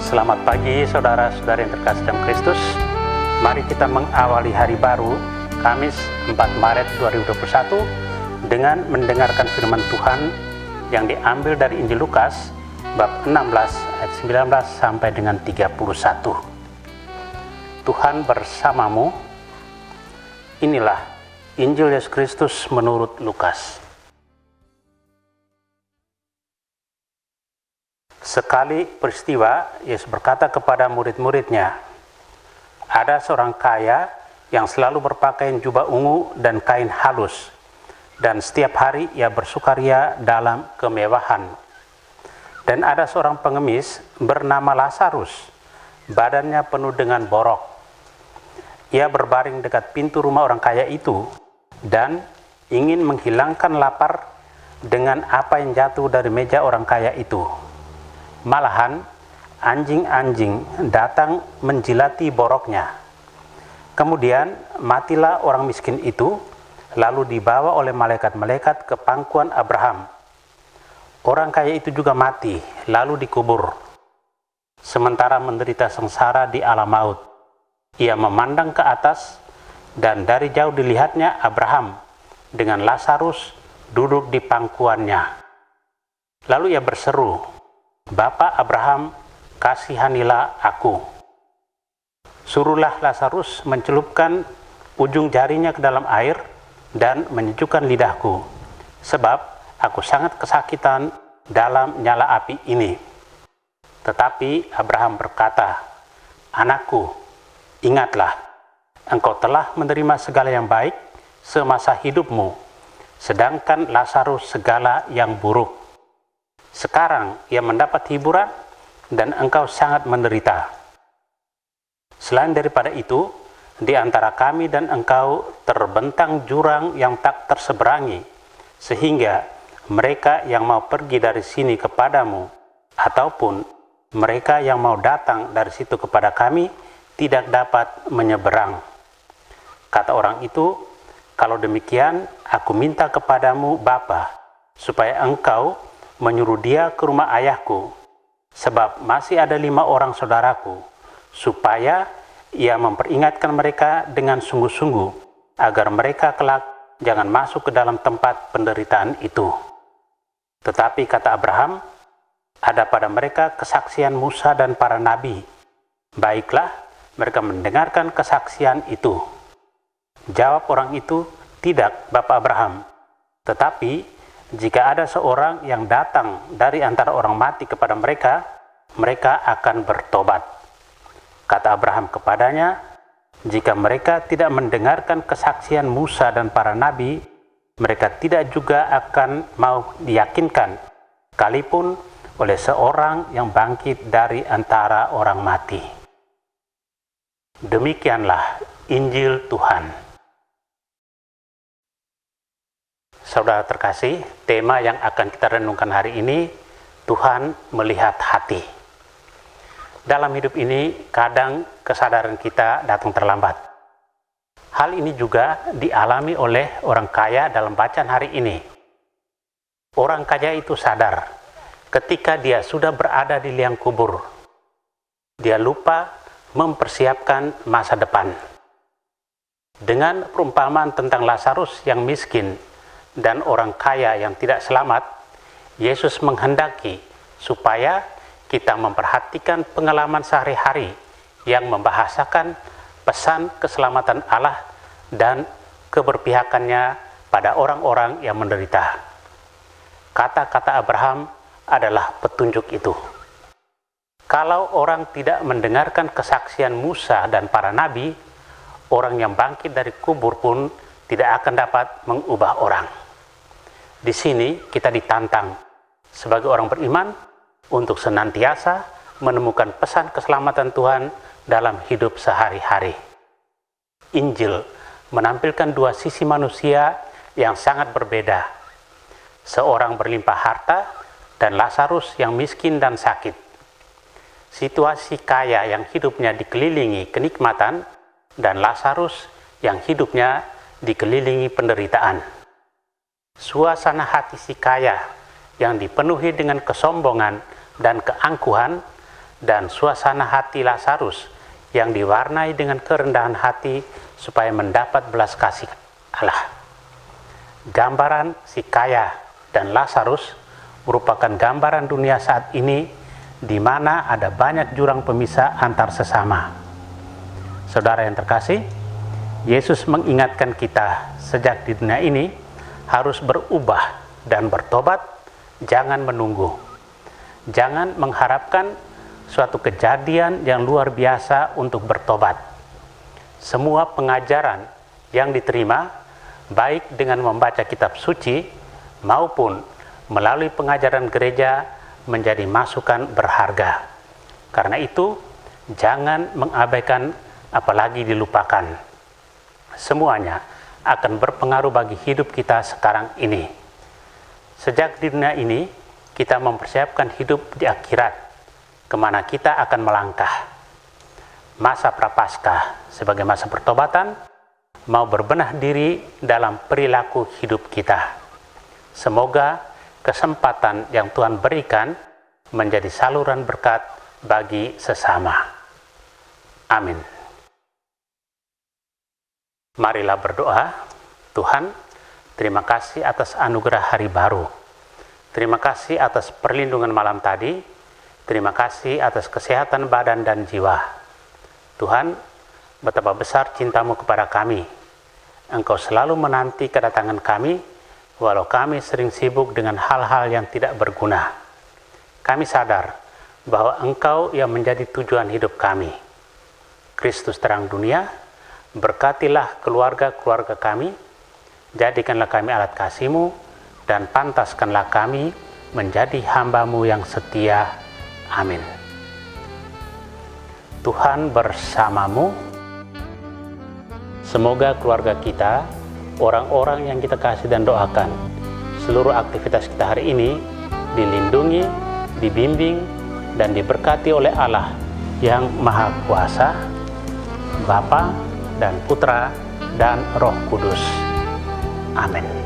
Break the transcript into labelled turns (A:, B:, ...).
A: Selamat pagi saudara-saudari yang terkasih dalam Kristus. Mari kita mengawali hari baru Kamis 4 Maret 2021 dengan mendengarkan firman Tuhan yang diambil dari Injil Lukas bab 16 ayat 19 sampai dengan 31. Tuhan bersamamu. Inilah Injil Yesus Kristus menurut Lukas. Sekali peristiwa, Yesus berkata kepada murid-muridnya, ada seorang kaya yang selalu berpakaian jubah ungu dan kain halus, dan setiap hari ia bersukaria dalam kemewahan. Dan ada seorang pengemis bernama Lazarus, badannya penuh dengan borok. Ia berbaring dekat pintu rumah orang kaya itu, dan ingin menghilangkan lapar dengan apa yang jatuh dari meja orang kaya itu. Malahan anjing-anjing datang menjilati boroknya. Kemudian matilah orang miskin itu, lalu dibawa oleh malaikat-malaikat ke pangkuan Abraham. Orang kaya itu juga mati, lalu dikubur. Sementara menderita sengsara di alam maut, ia memandang ke atas, dan dari jauh dilihatnya Abraham dengan Lazarus duduk di pangkuannya. Lalu ia berseru, Bapa Abraham, kasihanilah aku. Suruhlah Lazarus mencelupkan ujung jarinya ke dalam air dan menyejukkan lidahku, sebab aku sangat kesakitan dalam nyala api ini. Tetapi Abraham berkata, Anakku, ingatlah, engkau telah menerima segala yang baik semasa hidupmu, sedangkan Lazarus segala yang buruk. Sekarang ia mendapat hiburan dan engkau sangat menderita. Selain daripada itu, di antara kami dan engkau terbentang jurang yang tak terseberangi, sehingga mereka yang mau pergi dari sini kepadamu, ataupun mereka yang mau datang dari situ kepada kami, tidak dapat menyeberang. Kata orang itu, kalau demikian, aku minta kepadamu Bapa, supaya engkau menyuruh dia ke rumah ayahku, sebab masih ada 5 orang saudaraku, supaya ia memperingatkan mereka dengan sungguh-sungguh, agar mereka kelak jangan masuk ke dalam tempat penderitaan itu. Tetapi kata Abraham, ada pada mereka kesaksian Musa dan para nabi. Baiklah, mereka mendengarkan kesaksian itu. Jawab orang itu, tidak, Bapak Abraham, tetapi jika ada seorang yang datang dari antara orang mati kepada mereka, mereka akan bertobat. Kata Abraham kepadanya, jika mereka tidak mendengarkan kesaksian Musa dan para nabi, mereka tidak juga akan mau diyakinkan, sekalipun oleh seorang yang bangkit dari antara orang mati. Demikianlah Injil Tuhan. Saudara terkasih, tema yang akan kita renungkan hari ini, Tuhan melihat hati. Dalam hidup ini, kadang kesadaran kita datang terlambat. Hal ini juga dialami oleh orang kaya dalam bacaan hari ini. Orang kaya itu sadar ketika dia sudah berada di liang kubur. Dia lupa mempersiapkan masa depan. Dengan perumpamaan tentang Lazarus yang miskin dan orang kaya yang tidak selamat, Yesus menghendaki supaya kita memperhatikan pengalaman sehari-hari yang membahasakan pesan keselamatan Allah dan keberpihakannya pada orang-orang yang menderita. Kata-kata Abraham adalah petunjuk itu. Kalau orang tidak mendengarkan kesaksian Musa dan para nabi, orang yang bangkit dari kubur pun tidak akan dapat mengubah orang. Di sini kita ditantang sebagai orang beriman untuk senantiasa menemukan pesan keselamatan Tuhan dalam hidup sehari-hari. Injil menampilkan 2 sisi manusia yang sangat berbeda. Seorang berlimpah harta dan Lazarus yang miskin dan sakit. Situasi kaya yang hidupnya dikelilingi kenikmatan dan Lazarus yang hidupnya dikelilingi penderitaan. Suasana hati si kaya yang dipenuhi dengan kesombongan dan keangkuhan dan suasana hati Lazarus yang diwarnai dengan kerendahan hati supaya mendapat belas kasih Allah. Gambaran si kaya dan Lazarus merupakan gambaran dunia saat ini di mana ada banyak jurang pemisah antar sesama. Saudara yang terkasih, Yesus mengingatkan kita sejak di dunia ini harus berubah dan bertobat, jangan menunggu. Jangan mengharapkan suatu kejadian yang luar biasa untuk bertobat. Semua pengajaran yang diterima, baik dengan membaca kitab suci maupun melalui pengajaran gereja, menjadi masukan berharga. Karena itu, jangan mengabaikan apalagi dilupakan. Semuanya akan berpengaruh bagi hidup kita sekarang ini. Sejak di dunia ini, kita mempersiapkan hidup di akhirat, kemana kita akan melangkah. Masa Prapaskah sebagai masa pertobatan, mau berbenah diri dalam perilaku hidup kita. Semoga kesempatan yang Tuhan berikan menjadi saluran berkat bagi sesama. Amin. Marilah berdoa. Tuhan, terima kasih atas anugerah hari baru. Terima kasih atas perlindungan malam tadi. Terima kasih atas kesehatan badan dan jiwa. Tuhan, betapa besar cinta-Mu kepada kami. Engkau selalu menanti kedatangan kami, walau kami sering sibuk dengan hal-hal yang tidak berguna. Kami sadar bahwa Engkau yang menjadi tujuan hidup kami. Kristus terang dunia, berkatilah keluarga-keluarga kami, jadikanlah kami alat kasih-Mu, dan pantaskanlah kami menjadi hamba-Mu yang setia. Amin. Tuhan bersamamu. Semoga keluarga kita, orang-orang yang kita kasih dan doakan, seluruh aktivitas kita hari ini dilindungi, dibimbing, dan diberkati oleh Allah yang Maha Kuasa, Bapa dan Putra dan Roh Kudus. Amin.